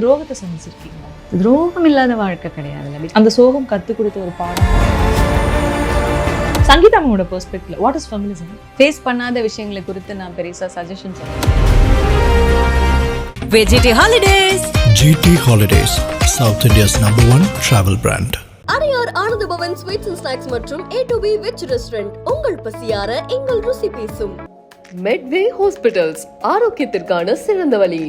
துரோகத்தை சந்திச்சிருக்கீங்களா? துரோகம் இல்லாத வாழ்க்கை கிடையாது. அந்த சோகம் கற்றுக் கொடுத்த ஒரு பாடம். சங்கீதா மேமோட பெர்ஸ்பெக்டிவ்ல வாட் இஸ் ஃபெமினிசம்? ஃபேஸ் பண்ணாத விஷயங்களை குறித்து நான் பெருசா சஜஷன் சொல்றேன். GT Holidays. GT Holidays, South India's #1 travel brand. Adyar Ananda Pawan sweets and snacks மற்றும் A2B வெஜ் ரெஸ்டாரண்ட் உங்கள் பசியார எங்கள் ருசி பேசும். மெட்வே ஹாஸ்பிட்டல்ஸ், ஆரோக்கியத்திற்கான சிறந்த வழி.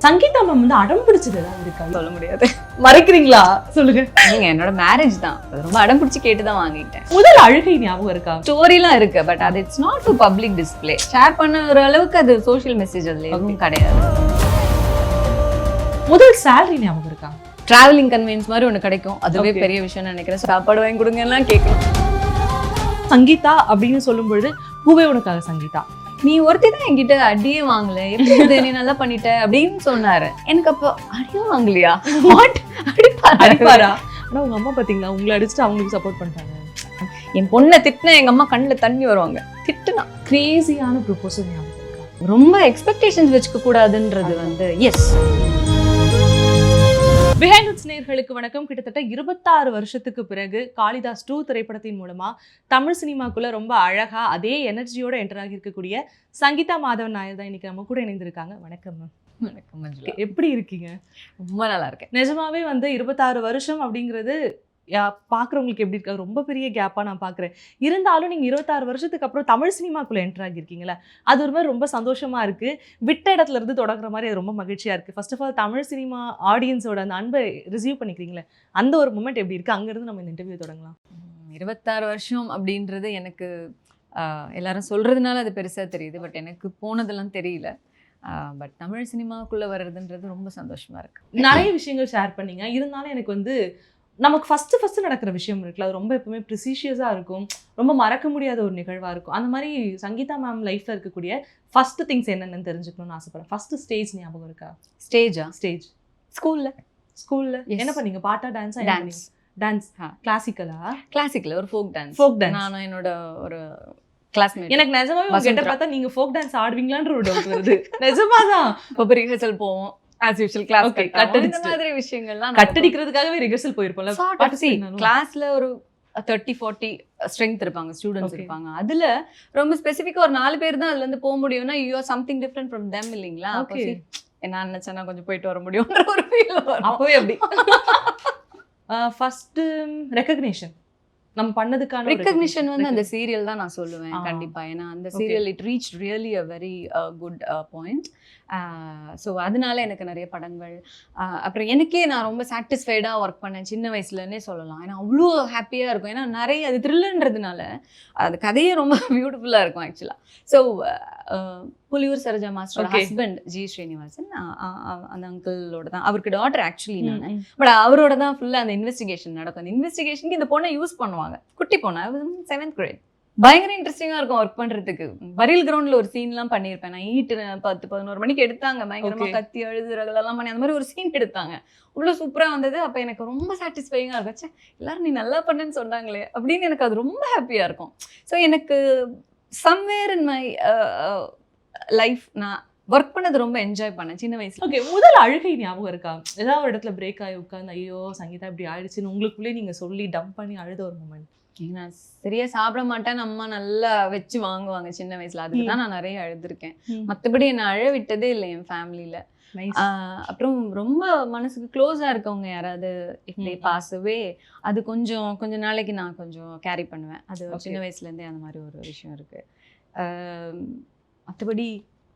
சங்கீதா மேம் வந்து அடம் பிடிச்சது ஏதாவது இருக்கா? சொல்ல முடியாது. மறைக்கிறீங்களா? சொல்லுங்க. நீங்க என்னோட மேரேஜ் தான், ரொம்ப அடம் பிடிச்சி கேட்டுதான் வாங்கிட்டேன். முதல் அழுகை ஞாபகம் இருக்கா? ஸ்டோரிலாம் இருக்கு, பட் அது it's not to public display. Share பண்ண ஒரு அளவுக்கு அது சோஷியல் மெசேஜ் அதுல எதுவும் கிடையாது. முதல் சேலரி ஞாபகம் இருக்கா? டிராவலிங் கன்வீனியன்ஸ் மாதிரி ஒன்று கிடைக்கும், அதுவே பெரிய விஷயம் நினைக்கிறேன். சாப்பாடு வாங்கி கொடுங்க எல்லாம் கேட்கணும். சங்கீதா அப்படின்னு சொல்லும் பொழுது பூவே உனக்காக சங்கீதா, நீ ஒருத்தி தான் என்கிட்ட அடியே வாங்கல, எப்படி நீ நல்லா பண்ணிட்ட அப்படின்னு சொன்னாரு. எனக்கு அப்போ அடியும் வாங்கலையா? அடிப்பாரா? ஆனா உங்க அம்மா பாத்தீங்களா, உங்களை அடிச்சுட்டு அவங்களுக்கு சப்போர்ட் பண்ணிட்டாங்க. என் பொண்ணை திட்டினா எங்க அம்மா கண்ணுல தண்ணி வருவாங்க. திட்டுனா கிரேசியான ப்ரொபோசல் ஞாபகம் இருக்கா? ரொம்ப எக்ஸ்பெக்டேஷன்ஸ் வச்சுக்க கூடாதுன்றது வந்து எஸ். பிஹைண்ட் இட்ஸ் நேயர்களுக்கு வணக்கம். கிட்டத்தட்ட 26 வருஷத்துக்கு பிறகு காளிதாஸ் 2 திரைப்படத்தின் மூலமா தமிழ் சினிமாக்குள்ள ரொம்ப அழகா அதே எனர்ஜியோட என்டர் ஆகி இருக்கக்கூடிய சங்கீதா மாதவன் நாயர் தான் இன்னைக்கு நம்ம கூட இணைந்திருக்காங்க. வணக்கம் மேம். வணக்கம் மஞ்சுளா. எப்படி இருக்கீங்க? ரொம்ப நல்லா இருக்கேன். நிஜமாவே வந்து 26 வருஷம் அப்படிங்கிறது பார்க்குறவங்களுக்கு எப்படி இருக்காது, ரொம்ப பெரிய கேப்பாக நான் பார்க்குறேன். இருந்தாலும் நீங்கள் 26 வருஷத்துக்கு அப்புறம் தமிழ் சினிமாக்குள்ளே என்டர் ஆகியிருக்கீங்களா, அது ஒரு மாதிரி ரொம்ப சந்தோஷமாக இருக்குது. விட்ட இடத்துல இருந்து தொடங்குற மாதிரி அது ரொம்ப மகிழ்ச்சியாக இருக்குது. First of all Tamil cinema ஆடியன்ஸோட அந்த அன்பை ரிசீவ் பண்ணிக்கிறீங்களே, அந்த ஒரு மூமெண்ட் எப்படி இருக்குது? அங்கேருந்து நம்ம இந்த இன்டர்வியூ தொடங்கலாம். 26 வருஷம் அப்படின்றது எனக்கு எல்லாரும் சொல்கிறதுனால அது பெருசாக தெரியுது, பட் எனக்கு போனதெல்லாம் தெரியல. பட் தமிழ் சினிமாவுக்குள்ளே வர்றதுன்றது ரொம்ப சந்தோஷமாக இருக்குது. நிறைய விஷயங்கள் ஷேர் பண்ணிங்க. இருந்தாலும் எனக்கு வந்து நமக்கு ஃபஸ்ட்டு நடக்கிற விஷயம் இருக்குல்ல, அது ரொம்ப எப்பவுமே ப்ரிசிஷியஸாக இருக்கும், ரொம்ப மறக்க முடியாத ஒரு நிகழ்வாக இருக்கும். அந்த மாதிரி சங்கீதா மேம் லைஃப்பில் இருக்கக்கூடிய ஃபஸ்ட்டு திங்ஸ் என்னென்னு தெரிஞ்சுக்கணும்னு ஆசைப்படுறேன். ஃபஸ்ட்டு ஸ்டேஜ் ஞாபகம் இருக்கா? ஸ்டேஜ் ஸ்கூலில் என்ன பண்ணீங்க? பாட்டா, டான்ஸா? டான்ஸ். கிளாசிக்கல் ஒரு ஃபோக் டான்ஸ். நானும் என்னோட ஒரு கிளாஸ்மேட். எனக்கு நிஜமாவே உங்ககிட்ட பார்த்தா நீங்கள் ஃபோக் டான்ஸ் ஆடுவீங்களான்ற ஒரு டவுட் வருது. நிஜமாதான். இப்போ ரிஹர்சல் போவோம், as usual class இந்த மாதிரி விஷயங்கள்லாம் கட்டடிக்கிறதுக்காகவே ரிஹர்சல் போயிருப்போம்ல. கிளாஸ்ல ஒரு 30-40 ஸ்ட்ரெங்த் இருப்பாங்க, ஸ்டூடெண்ட்ஸ் இருப்பாங்க. அதுல ரொம்ப ஸ்பெசிஃபிக்கா ஒரு 4 பேர் தான் அதுல இருந்து போக முடியும்னா you or something different from them இல்லைங்களா? என்ன நினைச்சா கொஞ்சம் போயிட்டு வர முடியும்ன்ற ஒரு ஃபீல் வரும். அப்பவே அப்படி ஃபர்ஸ்ட் ரெகக்னிஷன் நம்ம பண்ணதுக்கான ரெகக்னிஷன் வந்து அந்த சீரியல் தான் நான் சொல்லுவேன் கண்டிப்பா. ஏன்னா அந்த serial it reach really a very good point. So அதனால எனக்கு நிறைய படங்கள், அப்புறம் எனக்கே நான் ரொம்ப சாட்டிஸ்ஃபைடாக ஒர்க் பண்ணேன் சின்ன வயசுலன்னே சொல்லலாம். ஏன்னா அவ்வளோ ஹாப்பியாக இருக்கும். ஏன்னா நிறைய அது த்ரில்லுன்றதுனால அது கதையே ரொம்ப பியூட்டிஃபுல்லாக இருக்கும் ஆக்சுவலாக. ஸோ புலியூர் சரோஜா மாஸ்டரோட ஹஸ்பண்ட் ஜி ஸ்ரீனிவாசன், அந்த அங்கிளோட தான், அவருக்கு டாட்டர் ஆக்சுவலி நான், பட் அவரோட தான் ஃபுல்லாக அந்த இன்வெஸ்டிகேஷன் நடக்கும். அந்த இன்வெஸ்டிகேஷனுக்கு இந்த பொண்ணை யூஸ் பண்ணுவாங்க, குட்டி பொண்ணு, 7th grade. பயங்கர இன்ட்ரெஸ்டிங்காக இருக்கும் ஒர்க் பண்ணுறதுக்கு. பரியல் கிரவுண்டில் ஒரு சீன்லாம் பண்ணியிருப்பேன் நான். 10-11 மணிக்கு எடுத்தாங்க, பயங்கரமாக கத்தி அழுதுறதெல்லாம் பண்ணி அந்த மாதிரி ஒரு சீன் எடுத்தாங்க. அவ்வளோ சூப்பராக வந்தது. அப்போ எனக்கு ரொம்ப சாட்டிஸ்ஃபைங்காக இருக்கும். சே, எல்லாரும் நீ நல்லா பண்ணேன்னு சொன்னாங்களே அப்படின்னு எனக்கு அது ரொம்ப ஹாப்பியாக இருக்கும். ஸோ எனக்கு சம்வேர் இன் மை லைஃப் நான் ஒர்க் பண்ணது ரொம்ப என்ஜாய் பண்ணேன் சின்ன வயசுல. ஓகே, முதல் அழுகை ஞாபகம் இருக்கா? ஏதாவது ஒரு இடத்துல பிரேக் ஆகி உட்காந்து ஐயோ சங்கீதா இப்படி ஆயிடுச்சுன்னு உங்களுக்குள்ளே நீங்கள் சொல்லி டம்ப் பண்ணி அழுத ஒரு மூமெண்ட்? நான் சரியா சாப்பிட மாட்டேன், அம்மா நல்லா வச்சு வாங்குவாங்க சின்ன வயசுல, அதுக்கு தான் நான் நிறைய அழுதுருக்கேன். மற்றபடி என்னை அழ விட்டதே இல்லை என் ஃபேமிலியில. அப்புறம் ரொம்ப மனசுக்கு க்ளோஸா இருக்கவங்க யாராவது இப்படி பாசவே அது கொஞ்சம் நாளைக்கு நான் கொஞ்சம் கேரி பண்ணுவேன். அது சின்ன வயசுல இருந்தே அந்த மாதிரி ஒரு விஷயம் இருக்கு. மற்றபடி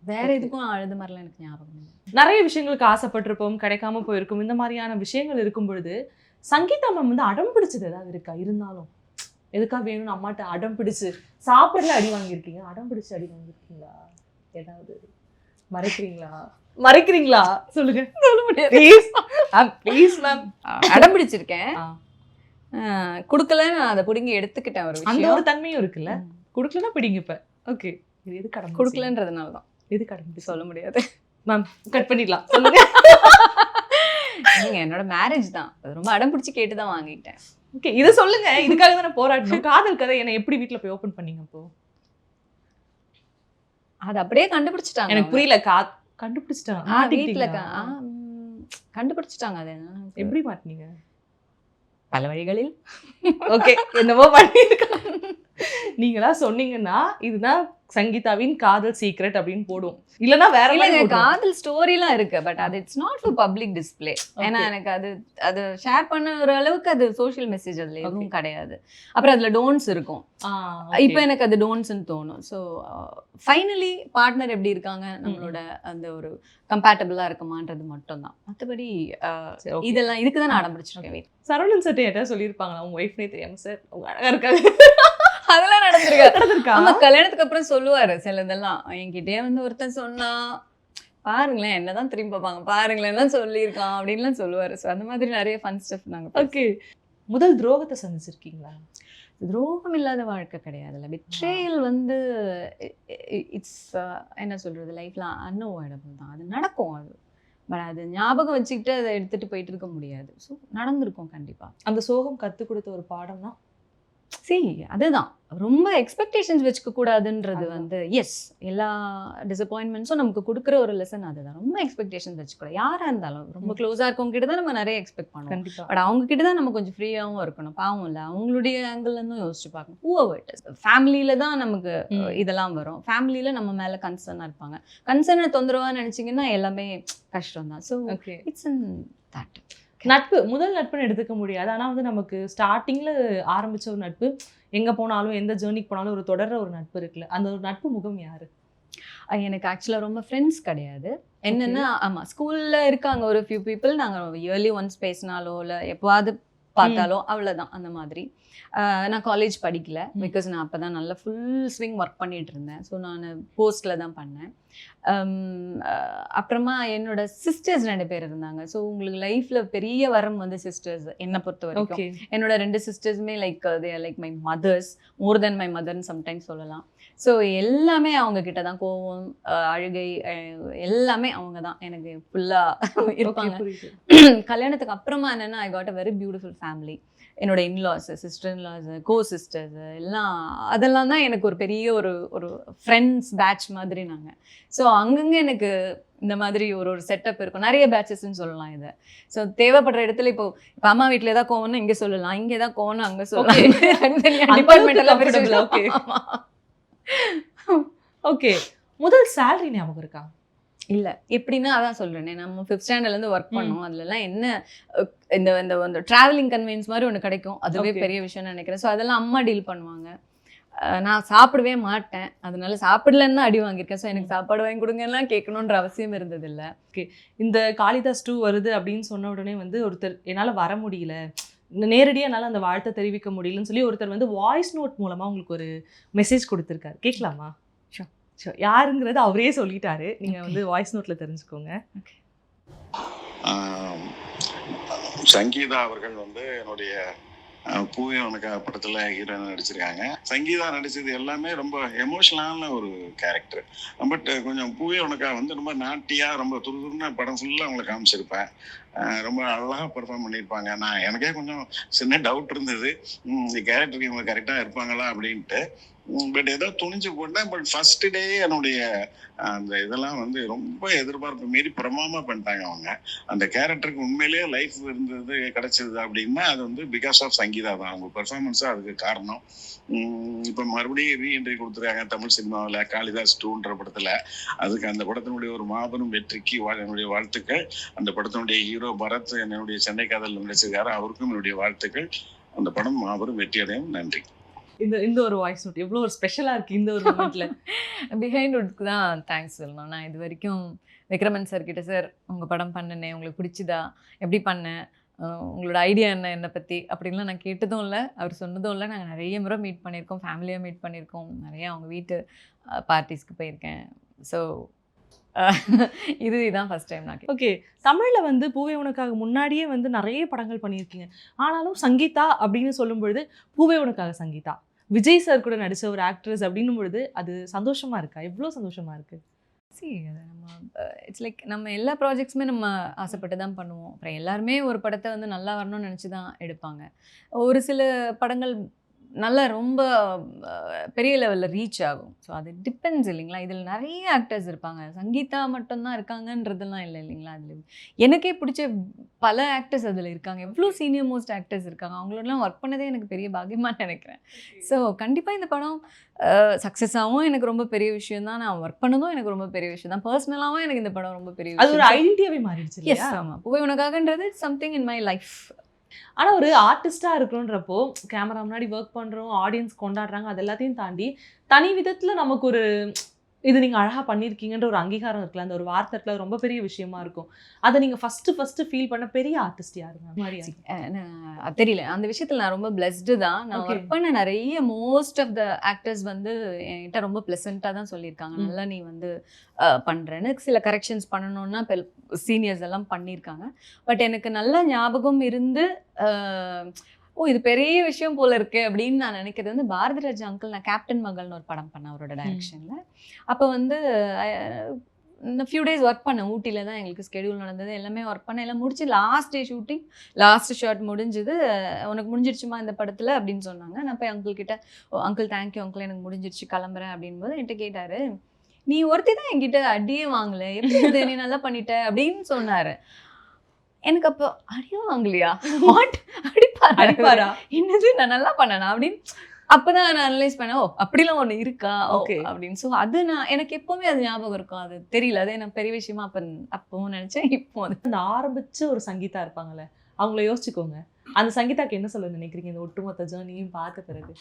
வேற எதுக்கும் அழுத மாதிரிலாம் எனக்கு ஞாபகம் இல்லை. நிறைய விஷயங்களுக்கு ஆசைப்பட்டிருப்போம், கிடைக்காம போயிருக்கும். இந்த மாதிரியான விஷயங்கள் இருக்கும் பொழுது சங்கீதா மேம் வந்து அடம் பிடிச்சது ஏதாவது இருக்கா? இருந்தாலும் எதுக்காக வேணும்னு அம்மாட்ட அடம் பிடிச்சு சாப்பிடல அடி வாங்கியிருக்கீங்க, அடம் பிடிச்சு அடி வாங்கியிருக்கீங்களா? ஏதாவது மறைக்கிறீங்களா? சொல்லுங்க. சொல்ல முடியாது. Please ma'am. அடம் பிடிச்சிருக்கேன், கொடுக்கலன்னு நான் அதை பிடிங்கி எடுத்துக்கிட்டேன். ஒரு அந்த ஒரு தன்மையும் இருக்குல்ல, கொடுக்கலன்னா பிடிங்க. இப்ப ஓகே, இது எது கடன் கொடுக்கலன்றதுனால தான். எது கடன் சொல்ல முடியாது மேம், கட் பண்ணிடலாம். சொல்லுங்க. நீங்க என்னோட மேரேஜ் தான், ரொம்ப அடம் பிடிச்சி கேட்டு தான் வாங்கிட்டேன். ஓகே, இதை சொல்லுங்க. இதுக்காக தான் நான் போராடணும். காதல் கதை என்ன எப்படி வீட்டில் போய் ஓப்பன் பண்ணீங்க? அப்போ அது அப்படியே கண்டுபிடிச்சிட்டாங்க. எனக்கு புரியல. கண்டுபிடிச்சிட்டாங்க வீட்டில். கண்டுபிடிச்சிட்டாங்க அது என்ன எப்படி மாட்டினீங்க? பல வழிகளில். ஓகே, என்னவோ பண்ணியிருக்காங்க. நீங்களா சொன்னீங்கன்னா இதுதான் சங்கீதாவின் காதல் சீக்ரெட் அப்படின்னு போடுவோம், இல்லனா வேற மாதிரி இல்லைங்க, போட்டுருவோம். காதல் ஸ்டோரிலாம் இருக்கு, பட் அது it's not for public display. ஏன்னா எனக்கு அது ஷேர் பண்ண ஒரு அளவுக்கு அது சோஷியல் மெசேஜ் அதுல எதுவும் கிடையாது. அப்புறம் அதுல டோன்ட்ஸ் இருக்கும். இப்போ எனக்கு அது டோன்ட்ஸ்ன்னு தோணும். ஸோ ஃபைனலி பார்ட்னர் எப்படி இருக்காங்க, நம்மளோட அந்த ஒரு கம்பேட்டபிளா இருக்குமான்றது மட்டும் தான். மற்றபடி இதெல்லாம் இதுக்கு தான் நான் ஆரம்பிச்சிருக்கேன் வீட்டில். சரவணன் சார் ஏதாவது சொல்லியிருப்பாங்களா உங்க ஒய்ஃப்னே தெரியாம, சார் உங்க அழகா இருக்காங்க? அதெல்லாம் நடந்திருக்கா? ஆமா, நடந்திருக்கா? கல்யாணத்துக்கு அப்புறம் சொல்லுவாரு சிலதெல்லாம். என்கிட்டயே வந்து ஒருத்தன் சொன்னா, பாருங்களேன் என்னதான் திரும்பி பார்ப்பாங்க, பாருங்களேன் தான் சொல்லியிருக்கான் அப்படின்லாம் சொல்லுவாரு. ஸோ அந்த மாதிரி நிறைய ஃபன் ஸ்டஃப் நாங்கள். ஓகே, முதல் துரோகத்தை சந்திச்சிருக்கீங்களா? துரோகம் இல்லாத வாழ்க்கை கிடையாதுல்ல. பிட்ரேயல் வந்து இட்ஸ் என்ன சொல்றது, லைஃப்ல அன்அவாய்டபிள் தான். அது நடக்கும். அது பட் அது ஞாபகம் வச்சுக்கிட்டு அதை எடுத்துட்டு போயிட்டு இருக்க முடியாது. ஸோ நடந்திருக்கும் கண்டிப்பா. அந்த சோகம் கத்து கொடுத்த ஒரு பாடம்னா? அதுதான் ரொம்ப எக்ஸ்பெக்டேஷன்ஸ் வச்சுக்க கூடாதுன்றது வந்து எஸ், எல்லா டிசப்பாயின்மெண்ட்ஸும் நமக்கு கொடுக்குற ஒரு லெசன் அதுதான். ரொம்ப எக்ஸ்பெக்டேஷன்ஸ் வச்சுக்கூடாது. யாராக இருந்தாலும் ரொம்ப க்ளோஸாக இருக்கவங்க கிட்ட தான் நம்ம நிறைய எக்ஸ்பெக்ட் பண்ணுவோம். கண்டிப்பா. பட் அவங்க கிட்ட தான் நம்ம கொஞ்சம் ஃப்ரீயாகவும் இருக்கணும். பாவம் இல்லை, அவங்களுடைய ஆங்கிள்லேருந்தும் யோசிச்சு பார்க்கணும். Whoever it is. ஃபேமிலியில தான் நமக்கு இதெல்லாம் வரும். ஃபேமிலியில நம்ம மேலே கன்சர்னாக இருப்பாங்க. கன்சர்னை தொந்தரவாக நினச்சிங்கன்னா எல்லாமே கஷ்டம் தான். So it's in that. நட்பு, முதல் நட்புன்னு எடுத்துக்க முடியாது. ஆனா வந்து நமக்கு ஸ்டார்டிங்ல ஆரம்பிச்ச ஒரு நட்பு, எங்க போனாலும் எந்த ஜேர்னிக்கு போனாலும் ஒரு தொடர்ற ஒரு நட்பு இருக்குல்ல, அந்த ஒரு நட்பு முகம் யாரு? எனக்கு ஆக்சுவலாக ரொம்ப ஃப்ரெண்ட்ஸ் கிடையாது. என்னென்னா ஆமாம், ஸ்கூலில் இருக்காங்க ஒரு ஃபியூ பீப்புள். நாங்கள் இயர்லி ஒன்ஸ் பேசினாலோ இல்லை எப்போவாது பார்த்தாலோ அவ்வளோதான் அந்த மாதிரி. நான் காலேஜ் படிக்கல, பிகாஸ் நான் அப்போ தான் நல்லா ஃபுல் ஸ்விங் ஒர்க் பண்ணிகிட்டு இருந்தேன். ஸோ நான் போஸ்டில் தான் பண்ணேன். அப்புறமா என்னோட சிஸ்டர்ஸ் 2 பேர் இருந்தாங்க. ஸோ உங்களுக்கு லைஃப்பில் பெரிய வரம் வந்து சிஸ்டர்ஸ் என்னை பொறுத்த வரைக்கும். என்னோட 2 சிஸ்டர்ஸுமே like they are like my mothers, more than my மதர்ன்னு சம்டைம்ஸ் சொல்லலாம். ஸோ எல்லாமே அவங்க கிட்ட தான், கோவம், அழுகை, எல்லாமே அவங்க தான் எனக்கு ஃபுல்லாக இருப்பாங்க. கல்யாணத்துக்கு அப்புறமா என்னென்னா I got a very beautiful family. என்னோட இன்லாஸ், சிஸ்டர் இன்லாஸ், கோ சிஸ்டர்ஸ் எல்லாம், அதெல்லாம் தான் எனக்கு ஒரு பெரிய ஒரு ஃப்ரெண்ட்ஸ் பேட்ச் மாதிரி நாங்கள். ஸோ அங்கங்கே எனக்கு இந்த மாதிரி ஒரு செட்டப் இருக்கும். நிறைய பேட்சஸ்ன்னு சொல்லலாம் இதை. ஸோ தேவைப்படுற இடத்துல இப்போ அம்மா வீட்டில் ஏதாவது கோவம்னா இங்கே சொல்லலாம், இங்கே ஏதாவது கோவம்னா அங்கே சொல்லலாம். டிபார்ட்மெண்ட். Okay okay. முதல் சேலரி ஞாபகம் இருக்கா? இல்லை, எப்படின்னா அதான் சொல்கிறேனே, நம்ம 5th ஸ்டாண்டர்ட்லேருந்து ஒர்க் பண்ணோம். அதுலலாம் என்ன இந்த ட்ராவலிங் கன்வீனியன்ஸ் மாதிரி ஒன்று கிடைக்கும், அதுவே பெரிய விஷயம்னு நினைக்கிறேன். ஸோ அதெல்லாம் அம்மா டீல் பண்ணுவாங்க. நான் சாப்பிடவே மாட்டேன், அதனால சாப்பிடலன்னு தான் அடி வாங்கியிருக்கேன். ஸோ எனக்கு சாப்பாடு வாங்கி கொடுங்கலாம் கேட்கணுன்ற அவசியம் இருந்ததில்லை. ஓகே, இந்த காளிதாஸ் 2 வருது அப்படின்னு சொன்ன உடனே வந்து ஒருத்தர் என்னால் வர முடியல, நேரடியாக என்னால் அந்த வாழ்த்தை தெரிவிக்க முடியலன்னு சொல்லி ஒருத்தர் வந்து வாய்ஸ் நோட் மூலமாக உங்களுக்கு ஒரு மெசேஜ் கொடுத்துருக்காரு. கேட்கலாமா? யாருங்கிறது அவரே சொல்லிட்டாரு, நீங்கள் வந்து வாய்ஸ் நோட்டில் தெரிஞ்சுக்கோங்க. சங்கீதா அவர்கள் வந்து என்னுடைய பூவே உனக்கு படத்தில் ஹீரோயின் நடிச்சிருக்காங்க. சங்கீதா நடிச்சது எல்லாமே ரொம்ப எமோஷனலான ஒரு கேரக்டர். பட் கொஞ்சம் பூவே உனக்கா வந்து ரொம்ப நாட்டியாக ரொம்ப துருதுருன்னு படம் ஃபுல்லாக அவங்களை காமிச்சிருப்பேன். ரொம்ப அழகாக பெர்ஃபார்ம் பண்ணியிருப்பாங்க. எனக்கே கொஞ்சம் சின்ன டவுட் இருந்தது, இந்த கேரக்டருக்கு இவங்க கரெக்டாக இருப்பாங்களா அப்படின்ட்டு. பட் ஏதோ துணிஞ்சு போட்டேன். பட் ஃபர்ஸ்ட் டே என்னுடைய அந்த இதெல்லாம் வந்து ரொம்ப எதிர்பார்ப்பு மீறி பிரமாமா பண்ணிட்டாங்க அவங்க. அந்த கேரக்டருக்கு உண்மையிலேயே லைஃப் இருந்தது, கிடைச்சது அப்படின்னா அது வந்து பிகாஸ் ஆஃப் சங்கீதா தான். அவங்க பெர்ஃபார்மன்ஸா அதுக்கு காரணம். இப்போ மறுபடியும் ரீஎன்ட்ரி கொடுத்துருக்காங்க தமிழ் சினிமாவில் காளிதாஸ் 2ன்ற படத்தில். அதுக்கு அந்த படத்தினுடைய ஒரு மாபெரும் வெற்றிக்கு என்னுடைய வாழ்த்துக்கள். அந்த படத்தினுடைய ஹீரோ பரத் என்னுடைய சென்னை காதல் நடிச்சிருக்காரு, அவருக்கும் என்னுடைய வாழ்த்துக்கள். அந்த படம் மாபெரும் வெற்றி அடையும். நன்றி. இந்த ஒரு வாய்ஸ் நோட் எவ்வளோ ஒரு ஸ்பெஷலாக இருக்குது இந்த ஒரு மூமெண்ட்டில். பிஹைண்ட் வுட்க்கு தான் தேங்க்ஸ் சொல்லணும். நான் இது வரைக்கும் விக்ரமன் சார் கிட்ட, சார் உங்கள் படம் பண்ணினேன், உங்களுக்கு பிடிச்சிதா, எப்படி பண்ணேன், உங்களோட ஐடியா என்னை பற்றி அப்படின்லாம் நான் கேட்டதும் இல்லை, அவர் சொன்னதும் இல்லை. நாங்கள் நிறைய முறை மீட் பண்ணியிருக்கோம், ஃபேமிலியாக மீட் பண்ணியிருக்கோம், நிறையா அவங்க வீட்டு பார்ட்டிஸ்க்கு போயிருக்கேன். ஸோ இதுதான் ஃபர்ஸ்ட் டைம் நான். ஓகே, தமிழில் வந்து பூவே உனக்காக முன்னாடியே வந்து நிறைய படங்கள் பண்ணியிருக்கீங்க. ஆனாலும் சங்கீதா அப்படின்னு சொல்லும் பொழுது பூவே உனக்காக சங்கீதா, விஜய் சார் கூட நடித்த ஒரு ஆக்ட்ரஸ் அப்படின்னும் பொழுது அது சந்தோஷமாக இருக்கா? எவ்வளோ சந்தோஷமாக இருக்குது? அது நம்ம இட்ஸ் லைக் நம்ம எல்லா ப்ராஜெக்ட்ஸுமே நம்ம ஆசைப்பட்டு தான் பண்ணுவோம். அப்புறம் எல்லாருமே ஒரு படத்தை வந்து நல்லா வரணும்னு நினச்சி தான் எடுப்பாங்க. ஒரு சில படங்கள் நல்லா ரொம்ப பெரிய லெவலில் ரீச் ஆகும். ஸோ அது டிபெண்ட்ஸ் இல்லைங்களா. இதில் நிறைய ஆக்டர்ஸ் இருப்பாங்க, சங்கீதா மட்டும்தான் இருக்காங்கன்றதெல்லாம் இல்லை இல்லைங்களா. அதில் எனக்கே பிடிச்ச பல ஆக்டர்ஸ் அதில் இருக்காங்க, எவ்வளோ சீனியர் மோஸ்ட் ஆக்டர்ஸ் இருக்காங்க. அவங்களோடலாம் ஒர்க் பண்ணதே எனக்கு பெரிய பாக்கியமாக நினைக்கிறேன். ஸோ கண்டிப்பாக இந்த படம் சக்ஸஸ் ஆகும் எனக்கு ரொம்ப பெரிய விஷயம் தான். நான் ஒர்க் பண்ணதும் எனக்கு ரொம்ப பெரிய விஷயம் தான். பர்சனலாகவும் எனக்கு இந்த படம் ரொம்ப பெரிய அது ஒரு விஷயம். ஐடென்டிட்டியாவே மாறிடுச்சு. எஸ், ஆமாம். பூவே உனக்காகன்றது சம்திங் இன் மை லைஃப். ஆனா ஒரு ஆர்டிஸ்டா இருக்கணுன்றப்போ கேமரா முன்னாடி ஒர்க் பண்றோம், ஆடியன்ஸ் கொண்டாடுறாங்க, அது எல்லாத்தையும் தாண்டி தனி விதத்துல நமக்கு ஒரு இது நீங்க அழகா பண்ணிருக்கீங்கன்ற ஒரு அங்கீகாரம் இருக்குல்ல, அந்த ஒரு வார்த்தை இருக்குல்ல, அது ரொம்ப பெரிய விஷயமா இருக்கும். அதை நீங்க ஃபர்ஸ்ட் ஃபீல் பண்ண பெரிய ஆர்டிஸ்ட் யாருங்க? தெரியல, அந்த விஷயத்தில் நான் ரொம்ப பிளஸ்டு தான். நான் ஒர்க் பண்ண நிறைய மோஸ்ட் ஆஃப் த ஆக்டர்ஸ் வந்து என்கிட்ட ரொம்ப ப்ளசண்ட்டாக தான் சொல்லியிருக்காங்க. நல்லா நீ வந்து பண்ணுறேன்னு. சில கரெக்ஷன்ஸ் பண்ணணுன்னா சீனியர்ஸ் எல்லாம் பண்ணியிருக்காங்க. பட் எனக்கு நல்ல ஞாபகம் இருந்து ஓ இது பெரிய விஷயம் போல இருக்கு அப்படின்னு நான் நினைக்கிறது வந்து பாரதிராஜ் அங்கிள். நான் கேப்டன் மகள்னு ஒரு படம் பண்ணேன் அவரோட டைரக்ஷனில். அப்போ வந்து இந்த ஃபியூ டேஸ் ஒர்க் பண்ணேன். ஊட்டியில் தான் எங்களுக்கு ஸ்கெடியூல் நடந்தது, எல்லாமே ஒர்க் பண்ணேன், எல்லாம் முடிச்சு last day shooting, last shot முடிஞ்சுது. உனக்கு முடிஞ்சிருச்சுமா இந்த படத்தில் அப்படின்னு சொன்னாங்க. நான் போய் அங்கிள் கிட்ட, அங்கிள் தேங்க்யூ அங்கிள் எனக்கு முடிஞ்சிருச்சு கிளம்புறேன் அப்படின்போது என்கிட்ட கேட்டார், நீ ஒருத்தி தான் என்கிட்ட அடியே வாங்கலை, எப்படி நீ நல்லா பண்ணிட்ட அப்படின்னு சொன்னார். எனக்கு அப்போ அடியே வாங்கலையா, வாட் அடிப்பாரா, என்னது நான் நல்லா பண்ணேனா அப்படின்னு. அப்போதான் நான் அனலைஸ் பண்ணேன், ஓ அப்படிலாம் ஒன்று இருக்கா ஓகே அப்படின்னு. ஸோ அது நான் எனக்கு எப்போவுமே அது ஞாபகம் இருக்கும். அது தெரியல, அது எனக்கு பெரிய விஷயமா அப்பவும் நினச்சேன். இப்போ அது அந்த ஆரம்பிச்ச ஒரு சங்கீதா இருப்பாங்கல்ல, அவங்கள யோசிச்சுக்கோங்க. அந்த சங்கீதாக்கு என்ன சொல்ல நினைக்கிறீங்க இந்த ஒட்டுமொத்த ஜேர்னியும் பார்த்த பிறகு?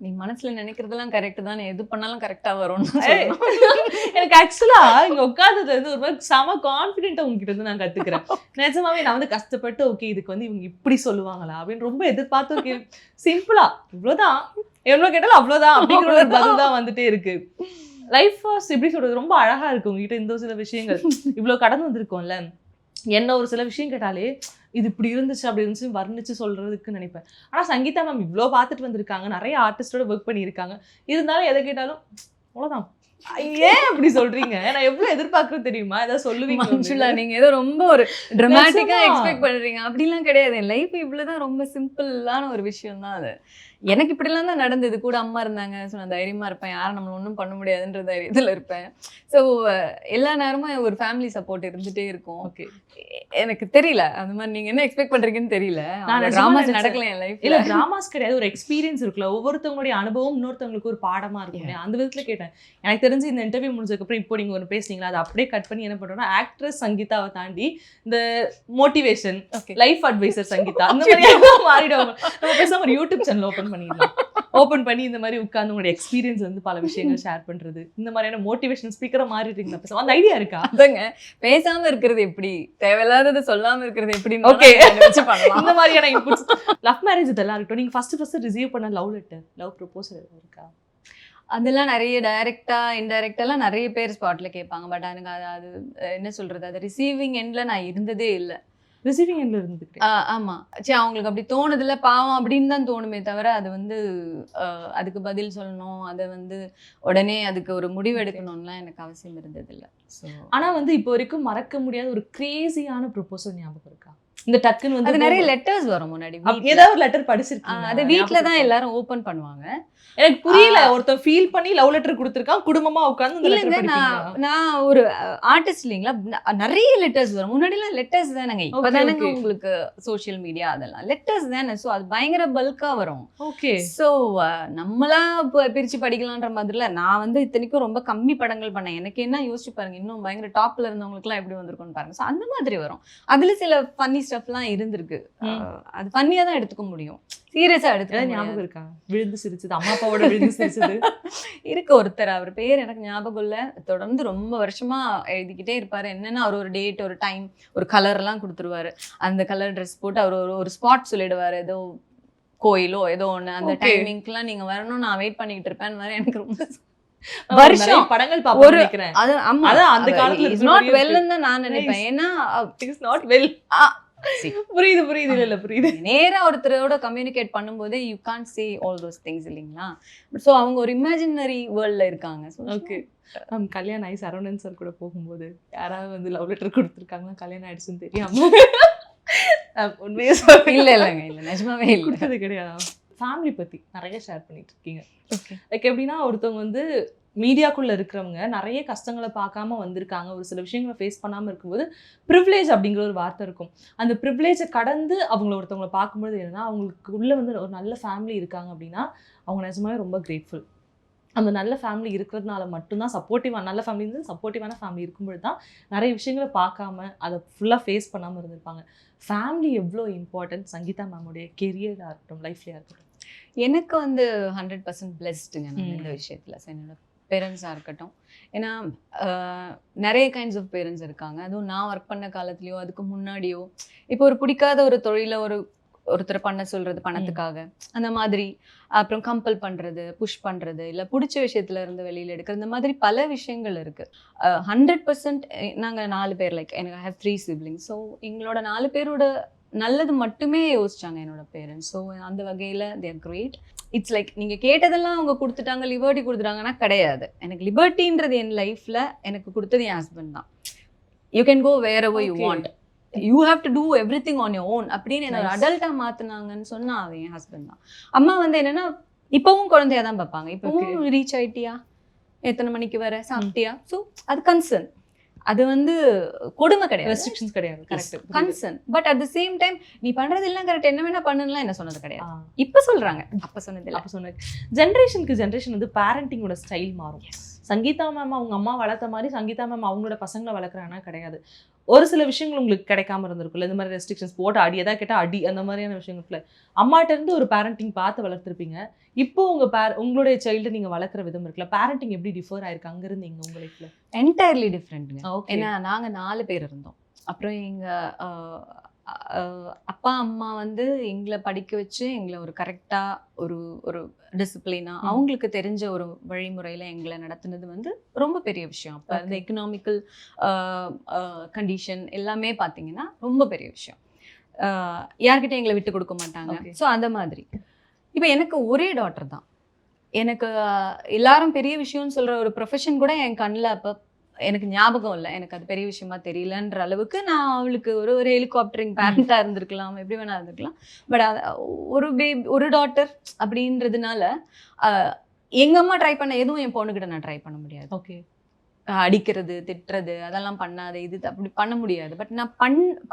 நீ மனசுல நினைக்கிறதெல்லாம் கரெக்ட் தான், எது பண்ணாலும் கரெக்டா வரும்னு எனக்கு ஆக்சுவலா இங்க உட்கார்ந்தது வந்து ஒரு மாதிரி செம கான்ஃபிடென்ட்டா உங்ககிட்ட இருந்து நான் கத்துக்கிறேன். நிஜமாவே நான் வந்து கஷ்டப்பட்டு ஓகே இதுக்கு வந்து இவங்க இப்படி சொல்லுவாங்களா அப்படின்னு ரொம்ப எதிர்பார்த்து சிம்பிளா இவ்வளவுதான், எவ்வளவு கேட்டாலும் அவ்வளவுதான் அப்படிங்கிற ஒரு பதில் தான் வந்துட்டே இருக்கு. லைஃப் வாஸ் எப்படி சொல்றது, ரொம்ப அழகா இருக்கு உங்ககிட்ட இந்த சில விஷயங்கள். இவ்வளவு கடந்து வந்திருக்கோம்ல, என்ன ஒரு சில விஷயம் கேட்டாலே இது இப்படி இருந்துச்சு அப்படி இருந்துச்சு வர்ணிச்சு சொல்றதுக்கு நினைப்பேன். ஆனா சங்கீதா மேம் இவ்வளோ பார்த்துட்டு வந்திருக்காங்க, நிறைய ஆர்டிஸ்டோட ஒர்க் பண்ணியிருக்காங்க. இருந்தாலும் எதை கேட்டாலும் அவ்வளோதான். ஏன் அப்படி சொல்றீங்க? நான் எவ்வளவு எதிர்பார்க்கறது தெரியுமா? ஏதாவது சொல்லுவீங்க? நீங்க ஏதோ ரொம்ப ஒரு டிராமாட்டிக்கா எக்ஸ்பெக்ட் பண்றீங்க. அப்படிலாம் கிடையாது. என் லைஃப் இவ்வளவுதான், ரொம்ப சிம்பிளான ஒரு விஷயம் தான் அது. எனக்கு இப்படிலாம் தான் நடந்தது. கூட அம்மா இருந்தாங்க, ஸோ நான் தைரியமாக இருப்பேன், யாரும் நம்மளை ஒன்றும் பண்ண முடியாதுன்ற தைரியத்தில் இருப்பேன். ஸோ எல்லா நேரமும் ஒரு ஃபேமிலி சப்போர்ட் இருந்துகிட்டே இருக்கும். ஓகே, எனக்கு தெரியல அந்த மாதிரி நீங்கள் என்ன எக்ஸ்பெக்ட் பண்ணுறீங்கன்னு தெரியல. நான் ட்ராமாஸ் நடக்கல என் லைஃப். இல்லை ட்ராமாஸ் கிடையாது, ஒரு எக்ஸ்பீரியன்ஸ் இருக்குல்ல, ஒவ்வொருத்தவங்களுடைய அனுபவம் இன்னொருத்தவங்களுக்கு ஒரு பாடமாக இருக்கும். அந்த விதத்தில் கேட்டேன். எனக்கு தெரிஞ்சு இந்த இன்டர்வியூ முடிஞ்சதுக்கப்புறம் இப்போ நீங்கள் ஒன்று பேசுனீங்களா, அதை அப்படியே கட் பண்ணி என்ன பண்ணுறோன்னா, ஆக்ட்ரஸ் சங்கீதாவை தாண்டி இந்த மோட்டிவேஷன், லைஃப் அட்வைசர் சங்கீதா இந்த மாதிரி மாறிடுவாங்க. நம்ம பேசாம ஒரு யூடியூப் சேனல் ஓப்பன் பண்ணி இந்த மாதிரி உட்கார்ந்து உங்களுடைய எக்ஸ்பீரியன்ஸ் வந்து பல விஷயங்கள் ஷேர் பண்றது, இந்த மாதிரியான மோட்டிவேஷன் ஸ்பீக்கரா மாறிடுறீங்களா? பேசாம அந்த ஐடியா இருக்கா? அதுங்க பேசாம இருக்கிறது எப்படி, தேவையில்லாதது சொல்லாம இருக்கிறது எப்படி, ஓகே இந்த மாதிரியான இன்புட்ஸ். லவ் மேரேஜ் இதெல்லாம் இருக்கட்டும், நீங்க ஃபர்ஸ்ட் ரிசீவ் பண்ண லவ் லெட்டர், லவ் ப்ரொபோசல் இருக்கா? அதெல்லாம் நிறைய டைரக்டா இன்டைரக்டாலாம் நிறைய பேர் ஸ்பாட்ல கேட்பாங்க. பட் எனக்கு அது என்ன சொல்றது, அது ரிசீவிங் எண்ட்ல நான் இருந்ததே இல்லை. ரிசீவிங் எண்ட்ல இருந்துட்டு ஆமா, சரி அவங்களுக்கு அப்படி தோணுதுல பாவம் அப்படின்னு தான் தோணுமே தவிர, அது வந்து அதுக்கு பதில் சொல்லணும், அதை வந்து உடனே அதுக்கு ஒரு முடிவு எடுக்கணும்லாம் எனக்கு அவசியம் இருந்தது இல்லை. ஸோ ஆனா வந்து இப்போ வரைக்கும் மறக்க முடியாத ஒரு கிரேசியான ப்ரொபோசல் ஞாபகம் இருக்கா? இந்த டக்குன்னு வந்து அது நிறைய லெட்டர்ஸ் வரும் முன்னாடி. ஏதாவது ஒரு லெட்டர் படிச்சிருக்கீங்க? அது வீட்ல தான் எல்லாரும் ஓபன் பண்ணுவாங்க. எனக்கு புரியல, ஒருத்தன் ஃபீல் பண்ணி லவ் லெட்டர் கொடுத்துருக்கான், குடும்பமா உட்கார்ந்து இல்லைங்க. நான் ஒரு ஆர்டிஸ்ட் இல்லைங்களா, நிறைய லெட்டர்ஸ் வரும். முன்னாடிலாம் லெட்டர்ஸ் தானேங்க, இப்பதானங்க உங்களுக்கு சோஷியல் மீடியா, அதெல்லாம் லெட்டர்ஸ் தானே. ஸோ அது பயங்கர பல்கா வரும். ஓகே, ஸோ நம்மளா பிரிச்சு படிக்கலான்ற மாதிரில நான் வந்து இத்தனைக்கும் ரொம்ப கம்மி படங்கள் பண்ணேன். எனக்கு என்ன யோசிச்சு பாருங்க, இன்னும் பயங்கர டாப்ல இருந்தவங்களுக்குலாம் எப்படி வந்திருக்கும்னு பாருங்க. ஸோ அந்த மாதிரி வரும். அதுல சில ஃபன்னி ஸ்டஃப்லாம் இருந்திருக்கு. அது ஃபன்னியா தான் எடுத்துக்க முடியும், சீரியஸா எடுத்துக்க. ஞாபகம் இருக்கா விழுந்து சிரிச்சது, அம்மா அப்பாவோட விழுந்து சிரிச்சது? இருக்கு ஒருத்தர், அவர் பேர் எனக்கு ஞாபகம் இல்லை. தொடர்ந்து ரொம்ப வருஷமா எழுதிக்கிட்டே இருப்பாரு. என்னன்னா அவர் ஒரு டேட், ஒரு டைம், ஒரு கலர் எல்லாம் கொடுத்துருவாரு. அந்த கலர் ட்ரெஸ் போட்டு அவர் ஒரு ஸ்பாட் சொல்லிடுவாரு, ஏதோ கோயிலோ ஏதோ ஒண்ணு, அந்த டைமிங்க்குலாம் நீங்க வரணும், நான் வெயிட் பண்ணிக்கிட்டு இருப்பேன். எனக்கு ரொம்ப வருஷம் படங்கள் பாப்பேன் நினைக்கிறேன். அதான் அந்த காலத்துல இஸ் நாட் வெல்ன்னு தான் நான் நினைப்பேன். ஏன்னா இட்ஸ் நாட் வெல். புரியுது புரியுது, இல்ல புரியுது. நேரா ஒருத்தரோட கம்யூனிகேட் பண்ணும்போதே you can't say all those things இல்லைங்களா. ஸோ அவங்க ஒரு இமேஜினரி வேர்ல்ட்ல இருக்காங்க. ஓகே, கல்யாணம் ஆகி சரவணன் சார் கூட போகும்போது யாராவது வந்து லவ் லெட்டர் கொடுத்துருக்காங்களா, கல்யாணம் ஆயிடுச்சுன்னு தெரியாம உண்மையே சொல்றீங்க. இல்ல நிஜமாவே இல்ல. கொடுத்தது கிடையாது. ஃபேமிலி பத்தி நிறைய ஷேர் பண்ணிட்டு இருக்கீங்க. ஓகே. லைக் எப்படின்னா ஒருத்தவங்க வந்து மீடியாக்குள்ள இருக்கிறவங்க நிறைய கஷ்டங்களை பார்க்காம வந்திருக்காங்க, ஒரு சில விஷயங்களை ஃபேஸ் பண்ணாம இருக்கும்போது ப்ரிவிலேஜ் அப்படிங்கிற ஒரு வார்த்தை இருக்கும். அந்த ப்ரிவிலேஜை கடந்து அவங்கள ஒருத்தவங்களை பார்க்கும்போது என்னன்னா அவங்களுக்கு உள்ள வந்து ஒரு நல்ல ஃபேமிலி இருக்காங்க அப்படின்னா அவங்க நிஜமாவே ரொம்ப கிரேட்ஃபுல். அந்த நல்ல ஃபேமிலி இருக்கிறதுனால மட்டும்தான் நல்ல ஃபேமிலி சப்போர்ட்டிவான ஃபேமிலி இருக்கும்போது தான் நிறைய விஷயங்களை பார்க்காம அதை ஃபுல்லாக ஃபேஸ் பண்ணாமல் இருந்திருப்பாங்க. ஃபேமிலி எவ்வளோ இம்பார்ட்டன்ட் சங்கீதா மேமுடைய கெரியராக இருக்கட்டும், லைஃப்லையாக இருக்கட்டும்? எனக்கு வந்து 100% பிளெஸ்டுங்க நான் இந்த விஷயத்தில். ஸோ என்னோட பேரண்ட்ஸாக இருக்கட்டும், ஏன்னா நிறைய கைண்ட்ஸ் ஆஃப் பேரண்ட்ஸ் இருக்காங்க. அதுவும் நான் ஒர்க் பண்ண காலத்துலேயோ அதுக்கு முன்னாடியோ இப்போ ஒரு பிடிக்காத ஒரு தொழிலை ஒருத்தர் பண்ண சொல்கிறது பணத்துக்காக அந்த மாதிரி, அப்புறம் கம்பல் பண்ணுறது, புஷ் பண்ணுறது, இல்லை பிடிச்ச விஷயத்துல இருந்து வெளியில் எடுக்கிறது, இந்த மாதிரி பல விஷயங்கள் இருக்குது. 100% நாங்கள் 4 பேர், லைக் எனக்கு ஐ ஹேவ் 3 siblings. ஸோ எங்களோட 4 பேரோட நல்லது மட்டுமே யோசிச்சாங்க என்னோட பேரண்ட்ஸ். ஸோ அந்த வகையில் they are great. It's like நீங்கள் கேட்டதெல்லாம் அவங்க கொடுத்துட்டாங்க, லிபர்ட்டி கொடுத்துட்டாங்கன்னா கிடையாது. எனக்கு லிபர்ட்டின்றது என் லைஃப்பில் எனக்கு கொடுத்தது என் ஹஸ்பண்ட் தான். You can go wherever you want, you have to do everything on your own அப்படின்னு என்ன ஒரு அடல்ட்டாக மாற்றினாங்கன்னு சொன்னால் அது என் ஹஸ்பண்ட் தான். அம்மா வந்து என்னென்னா இப்போவும் குழந்தையா தான் பார்ப்பாங்க. இப்போவும் ரீச் ஆயிட்டியா, எத்தனை மணிக்கு வர, சாப்பிட்டியா, ஸோ அது கன்சர்ன். அது வந்து கொடுமை கிடையாது, ரெஸ்ட்ரிக்ஷன்ஸ் கிடையாது, correct, concern. But at the same time நீ பண்றது எல்லாம் கரெக்ட், என்ன வேணா பண்ணலாம் என்ன சொன்னது கிடையாது. இப்ப சொல்றாங்க, அப்ப சொன்னது இல்லை. அப்போ சொன்னது ஜென்ரேஷனுக்கு ஜென்ரேஷன் வந்து பேரண்டிங்கோட ஸ்டைல் மாறும். சங்கீதா மேம் அவங்க அம்மா வளர்த்த மாதிரி சங்கீதா மேம் அவங்களோட பசங்களை வளர்க்குறாங்கன்னா கிடையாது. ஒரு சில விஷயங்கள் உங்களுக்கு கிடைக்காம இருந்திருக்குல்ல, இந்த மாதிரி ரெஸ்ட்ரிக்ஷன்ஸ் போட்டு அடி, எதாவது கேட்டால் அடி, அந்த மாதிரியான விஷயங்கள்ல அம்மாட்ட இருந்து ஒரு பேரண்டிங் பார்த்து வளர்த்துருப்பீங்க. இப்போ உங்களுடைய சைல்டு நீங்கள் வளர்க்குற விதம் இருக்குல்ல, பேரண்டிங் எப்படி டிஃபர் ஆயிருக்கு அங்கேருந்து இங்கே உங்க லைஃப்ல? என்டையர்லி டிஃப்ரெண்ட்டுங்க. Okay. ஏன்னா நாங்கள் 4 பேர் இருந்தோம். அப்புறம் எங்கள் அப்பா அம்மா வந்து எங்களை படிக்க வச்சு எங்களை ஒரு கரெக்டாக ஒரு டிசிப்ளினாக அவங்களுக்கு தெரிஞ்ச ஒரு வழிமுறையில் எங்களை நடத்துனது வந்து ரொம்ப பெரிய விஷயம். அப்போ அந்த எக்கனாமிக்கல் கண்டிஷன் எல்லாமே பார்த்தீங்கன்னா ரொம்ப பெரிய விஷயம். யார்கிட்ட எங்களை விட்டு கொடுக்க மாட்டாங்க. ஸோ அந்த மாதிரி இப்போ எனக்கு ஒரே டாட்டர் தான். எனக்கு எல்லாரும் பெரிய விஷயம்னு சொல்கிற ஒரு ப்ரொஃபஷன் கூட என் கண்ணில் அப்போ எனக்கு ஞாபகம் இல்லை. எனக்கு அது பெரிய விஷயமா தெரியலன்ற அளவுக்கு நான் அவளுக்கு ஒரு ஹெலிகாப்டரிங் பேரண்டாக இருந்திருக்கலாம், எப்படி வேணா இருந்திருக்கலாம். பட் ஒரு டாட்டர் அப்படின்றதுனால எங்கள் அம்மா ட்ரை பண்ண எதுவும் என் பொண்ணுக்கிட்ட நான் ட்ரை பண்ண முடியாது. ஓகே. அடிக்கிறது, திட்டுறது, அதெல்லாம் பண்ணாது, இது அப்படி பண்ண முடியாது. பட் நான்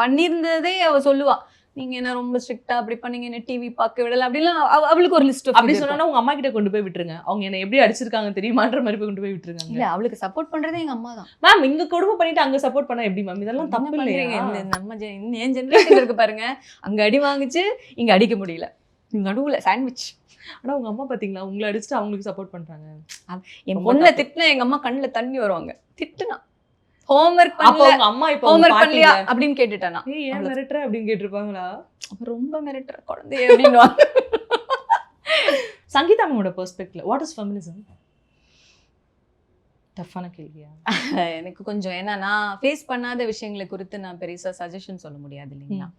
பண்ணியிருந்ததே அவள் சொல்லுவா, நீங்க என்ன ரொம்ப ஸ்ட்ரிக்டா அப்படி பண்ணீங்க, என்ன டிவி பார்க்க விடல அப்படிலாம். அவளுக்கு ஒரு லிஸ்ட் அப்படி சொன்னா உங்க அம்மா கிட்ட கொண்டு போய் விட்டுருங்க, அவங்க என்ன எப்படி அடிச்சிருக்காங்க தெரியுமான்ற மாதிரி போய் கொண்டு போய் விட்டுருங்க. இல்ல, அவளுக்கு சப்போர்ட் பண்றதே எங்க அம்மா தான். மேம் இங்க கொடுமை பண்ணிட்டு அங்க சப்போர்ட் பண்ணா எப்படி மேம்? இதெல்லாம் தப்பு இல்லையா? நம்ம என் ஜெனரேஷன் இருக்கு பாருங்க, அங்க அடி வாங்கிச்சு இங்க அடிக்க முடியல, நடுவுல சாண்ட்விச். ஆனா உங்க அம்மா பாத்தீங்களா உங்களை அடிச்சுட்டு அவங்களுக்கு சப்போர்ட் பண்றாங்க. என் பொண்ணை திட்டினா எங்க அம்மா கண்ணுல தண்ணி வருவாங்க. திட்டுனா ஹோம்வொர்க் அப்ப உங்க அம்மா இப்ப ஹோம்வொர்க் பண்ணலையா அப்படின்னு கேட்டுட்டானா, ஏன் மிரட்டுற அப்படின்னு கேட்டிருப்பாங்களா? ரொம்ப மிரட்டுற குழந்தைய அப்படின்னு. சங்கீதா மேமோட பெர்ஸ்பெக்டிவ்ல வாட் இஸ் ஃபெமினிசம்? டஃப்பான கேள்வியா? எனக்கு கொஞ்சம், ஏன்னா நான் ஃபேஸ் பண்ணாத விஷயங்களை குறித்து நான் பெருசாக சஜஷன் சொல்ல முடியாது இல்லைங்களா.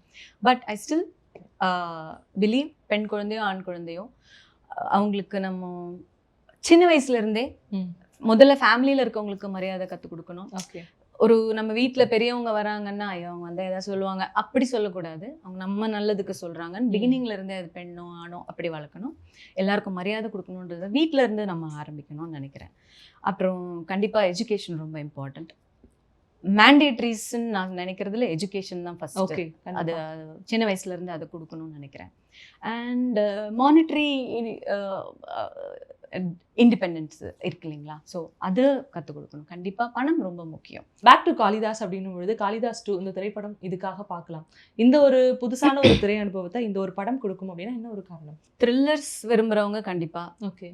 பட் ஐ ஸ்டில் பிலீவ் பெண் குழந்தையோ ஆண் குழந்தையோ அவங்களுக்கு நம்ம சின்ன வயசுலேருந்தே முதல்ல ஃபேமிலியில் இருக்கவங்களுக்கு மரியாதை கற்றுக் கொடுக்கணும். ஓகே. ஒரு நம்ம வீட்டில் பெரியவங்க வராங்கன்னா ஐயோ அவங்க வந்து எதாவது சொல்லுவாங்க அப்படி சொல்லக்கூடாது. அவங்க நம்ம நல்லதுக்கு சொல்கிறாங்கன்னு பிகினிங்ல இருந்தே அது பெண்ணோ ஆணோ அப்படி வளர்க்கணும். எல்லாருக்கும் மரியாதை கொடுக்கணுன்றதை வீட்டில் இருந்து நம்ம ஆரம்பிக்கணும்னு நினைக்கிறேன். அப்புறம் கண்டிப்பாக எஜுகேஷன் ரொம்ப இம்பார்ட்டண்ட். மேண்டேட்ரிஸ்ன்னு நான் நினைக்கிறதுல எஜுகேஷன் தான் ஃபர்ஸ்ட். ஓகே. அது சின்ன வயசுலேருந்து அதை கொடுக்கணும்னு நினைக்கிறேன். அண்ட் மானிட்டரி இண்டிபெண்டன்ஸ் இருக்கு இல்லைங்களா, ஸோ அது கற்றுக் கொடுக்கணும். கண்டிப்பாக பணம் ரொம்ப முக்கியம். பேக் டு காளிதாஸ் அப்படின்னும் பொழுது காளிதாஸ் 2 இந்த திரைப்படம் இதுக்காக பார்க்கலாம். இந்த ஒரு புதுசான ஒரு திரை அனுபவத்தை இந்த ஒரு படம் கொடுக்கும் அப்படின்னா என்ன ஒரு காரணம்? த்ரில்லர்ஸ் விரும்புகிறவங்க கண்டிப்பாக ஓகே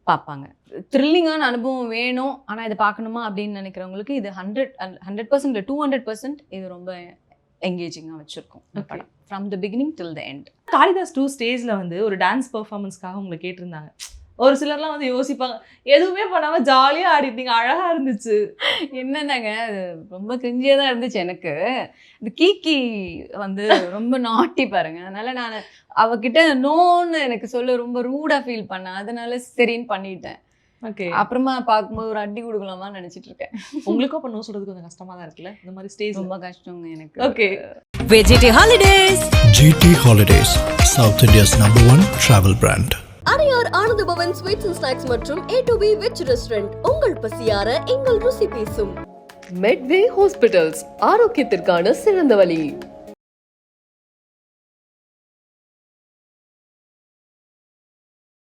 பார்ப்பாங்க. த்ரில்லிங்கான அனுபவம் வேணும் ஆனால் இதை பார்க்கணுமா அப்படின்னு நினைக்கிறவங்களுக்கு இது 100% இல்லை 200% இது ரொம்ப என்கேஜிங்காக வச்சுருக்கோம் படம், from the beginning till the end. Kalidas 2 ஸ்டேஜில் வந்து ஒரு டான்ஸ் பெர்ஃபார்மன்ஸ்க்காக உங்களை கேட்டிருந்தாங்க. ஒரு சிலர்லாம் வந்து யோசிப்பாங்க, எதுவுமே பண்ணாமல் ஜாலியாக ஆடிட்டீங்க, அழகாக இருந்துச்சு. என்னன்னாங்க அது ரொம்ப கிரிஞ்சியாக தான் இருந்துச்சு எனக்கு. இது கீக்கி வந்து ரொம்ப நாட்டி பாருங்க, அதனால நான் அவகிட்ட நோன்னு எனக்கு சொல்ல ரொம்ப ரூடாக ஃபீல் பண்ணேன். அதனால சரின்னு பண்ணிட்டேன். ஓகே. அப்புறமா பார்க்கும்போது ஒரு அடி கொடுக்கலாமான்னு நினைச்சிட்டு இருக்கேன். உங்களுக்கும் அப்ப நோ சொல்றது கொஞ்சம் கஷ்டமா தான் இருக்குல்ல இந்த மாதிரி ஸ்டேஜ். ரொம்ப கஷ்டங்க எனக்கு. Okay. VGT Holidays. GT Holidays, South India's #1 travel brand. Adyar Ananda Pawan sweets and snacks மற்றும் A2B வெஜ் ரெஸ்டாரண்ட் உங்கள் பசியார எங்கள் ருசி பேசும். மெட்வே ஹாஸ்பிட்டல்ஸ், ஆரோக்கியத்திற்கான சிறந்த வழி.